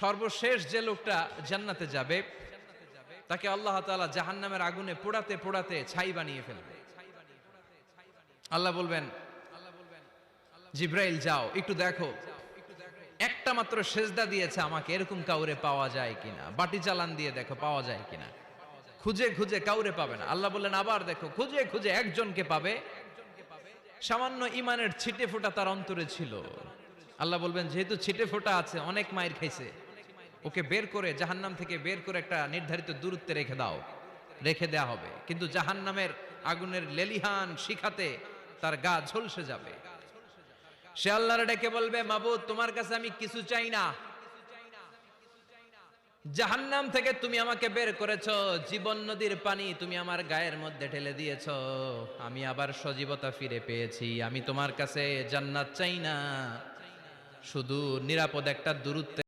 সর্বশেষ যে লোকটা জান্নাতে যাবে তাকে আল্লাহ তাআলা জাহান্নামের আগুনে পোড়াতে পোড়াতে ছাই বানিয়ে ফেলবে। আল্লাহ বলবেন, জিব্রাইল যাও একটু দেখো, একটা মাত্র সেজদা দিয়েছে আমাকে, এরকম কাউরে পাওয়া যায় কিনা। বাটি চালান দিয়ে দেখো পাওয়া যায় কিনা। খুঁজে খুঁজে কাউরে পাবে না। আল্লাহ বললেন আবার দেখো, খুঁজে খুঁজে একজনকে পাবে, সামান্য ইমানের ছিটে ফোঁটা তার অন্তরে ছিল। আল্লাহ বলবেন যেহেতু ছিটে ফোঁটা আছে, অনেক মায়ের খাইছে, ওকে বের করে জাহান্নাম থেকে বের করে একটা নির্ধারিত দূরত্বে রেখে দাও। রেখে দেয়া হবে, কিন্তু জাহান্নামের আগুনের লেলিহান শিখাতে তার গা ঝলসে যাবে। সে আল্লাহর ডেকে বলবে, মাবুদ তোমার কাছে আমি কিছু চাই না, জাহান্নাম থেকে তুমি আমাকে বের করেছো, জীবন নদীর পানি তুমি আমার গায়ের মধ্যে ঢেলে দিয়েছো, আমি আবার সজীবতা ফিরে পেয়েছি। আমি তোমার কাছে জান্নাত চাই না, শুধু নিরাপদ একটা দূরত্বে